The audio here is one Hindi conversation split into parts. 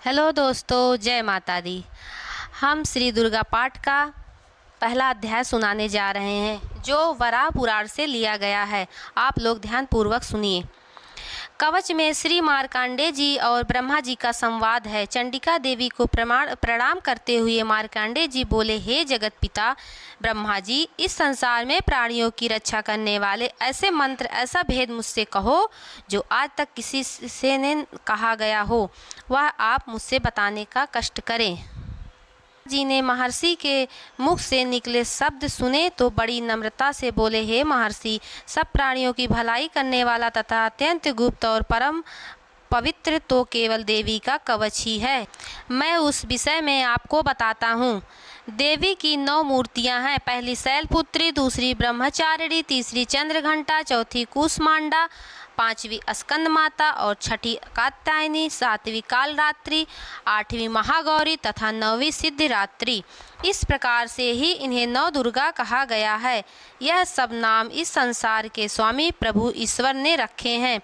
हेलो दोस्तों, जय माता दी। हम श्री दुर्गा पाठ का पहला अध्याय सुनाने जा रहे हैं जो वराह पुराण से लिया गया है। आप लोग ध्यानपूर्वक सुनिए। कवच में श्री मार्कंडेय जी और ब्रह्मा जी का संवाद है। चंडिका देवी को प्रणाम करते हुए मार्कंडेय जी बोले, हे जगत पिता ब्रह्मा जी, इस संसार में प्राणियों की रक्षा करने वाले ऐसे मंत्र, ऐसा भेद मुझसे कहो जो आज तक किसी से ने कहा गया हो, वह आप मुझसे बताने का कष्ट करें। जी ने महर्षि के मुख से निकले शब्द सुने तो बड़ी नम्रता से बोले, हे महर्षि, सब प्राणियों की भलाई करने वाला तथा अत्यंत गुप्त और परम पवित्र तो केवल देवी का कवच ही है। मैं उस विषय में आपको बताता हूँ। देवी की 9 मूर्तियाँ हैं। पहली शैलपुत्री, दूसरी ब्रह्मचारिणी, तीसरी चंद्रघंटा, चौथी कूष्मांडा, 5वीं स्कंद माता और 6ठी कात्यायनी, 7वीं कालरात्रि, 8वीं महागौरी तथा 9वीं सिद्धिरात्रि। इस प्रकार से ही इन्हें 9 दुर्गा कहा गया है। यह सब नाम इस संसार के स्वामी प्रभु ईश्वर ने रखे हैं।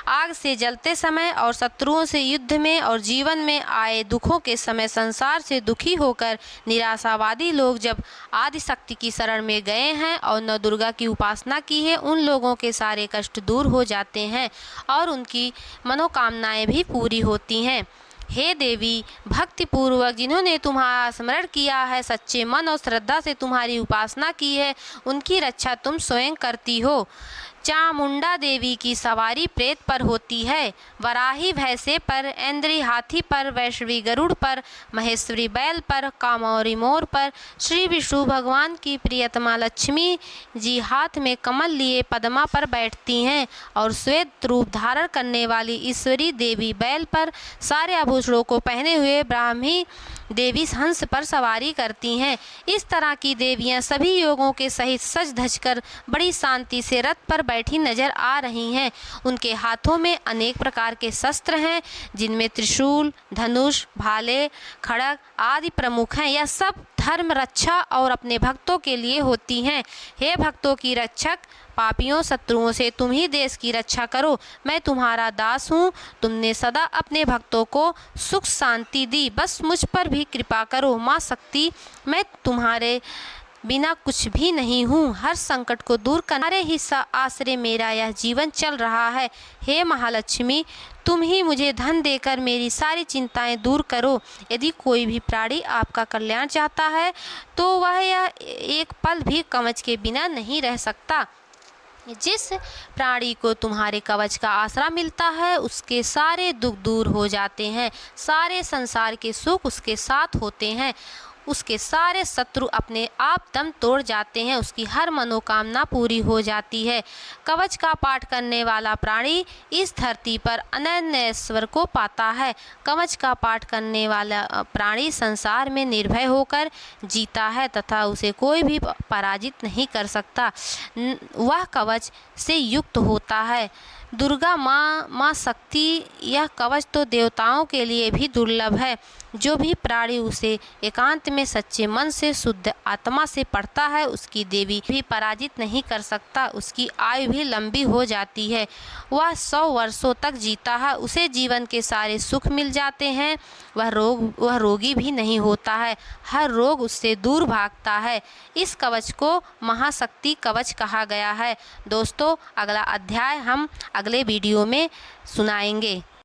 आग से जलते समय और शत्रुओं से युद्ध में और जीवन में आए दुखों के समय संसार से दुखी होकर निराशावादी लोग जब आदि शक्ति की शरण में गए हैं और नौ दुर्गा की उपासना की है, उन लोगों के सारे कष्ट दूर हो जाते हैं और उनकी मनोकामनाएं भी पूरी होती हैं। हे देवी, भक्ति पूर्वक जिन्होंने तुम्हारा स्मरण किया है, सच्चे मन और श्रद्धा से तुम्हारी उपासना की है, उनकी रक्षा तुम स्वयं करती हो। चामुंडा देवी की सवारी प्रेत पर होती है, वराही भैंसे पर, ऐन्द्री हाथी पर, वैष्णवी गरुड़ पर, महेश्वरी बैल पर, कामौरी मोर पर, श्री विष्णु भगवान की प्रियतमा लक्ष्मी जी हाथ में कमल लिए पद्मा पर बैठती हैं और श्वेत रूप धारण करने वाली ईश्वरी देवी बैल पर, सारे आभूषणों को पहने हुए ब्राह्मी देवी हंस पर सवारी करती हैं। इस तरह की देवियां सभी योगों के सहित सज धज कर बड़ी शांति से रथ पर बैठी नजर आ रही हैं। उनके हाथों में अनेक प्रकार के शस्त्र हैं, जिनमें त्रिशूल, धनुष, भाले, खड़ग आदि प्रमुख हैं। यह सब धर्म रक्षा और अपने भक्तों के लिए होती हैं। हे भक्तों की रक्षक, पापियों शत्रुओं से तुम ही देश की रक्षा करो। मैं तुम्हारा दास हूँ। तुमने सदा अपने भक्तों को सुख शांति दी, बस मुझ पर भी कृपा करो। माँ शक्ति, मैं तुम्हारे बिना कुछ भी नहीं हूँ। हर संकट को दूर करने ही आश्रय मेरा यह जीवन चल रहा है। हे महालक्ष्मी, तुम ही मुझे धन देकर मेरी सारी चिंताएं दूर करो। यदि कोई भी प्राणी आपका कल्याण चाहता है तो वह यह एक पल भी कवच के बिना नहीं रह सकता। जिस प्राणी को तुम्हारे कवच का आसरा मिलता है, उसके सारे दुख दूर हो जाते हैं, सारे संसार के सुख उसके साथ होते हैं, उसके सारे शत्रु अपने आप दम तोड़ जाते हैं, उसकी हर मनोकामना पूरी हो जाती है। कवच का पाठ करने वाला प्राणी इस धरती पर अनन्येश्वर को पाता है। कवच का पाठ करने वाला प्राणी संसार में निर्भय होकर जीता है तथा उसे कोई भी पराजित नहीं कर सकता। वह कवच से युक्त होता है। दुर्गा माँ शक्ति, यह कवच तो देवताओं के लिए भी दुर्लभ है। जो भी प्राणी उसे एकांत में सच्चे मन से शुद्ध आत्मा से पढ़ता है, उसकी देवी भी पराजित नहीं कर सकता। उसकी आयु भी लंबी हो जाती है। वह 100 वर्षों तक जीता है। उसे जीवन के सारे सुख मिल जाते हैं। वह रोगी भी नहीं होता है। हर रोग उससे दूर भागता है। इस कवच को महाशक्ति कवच कहा गया है। दोस्तों, अगला अध्याय हम अगले वीडियो में सुनाएंगे।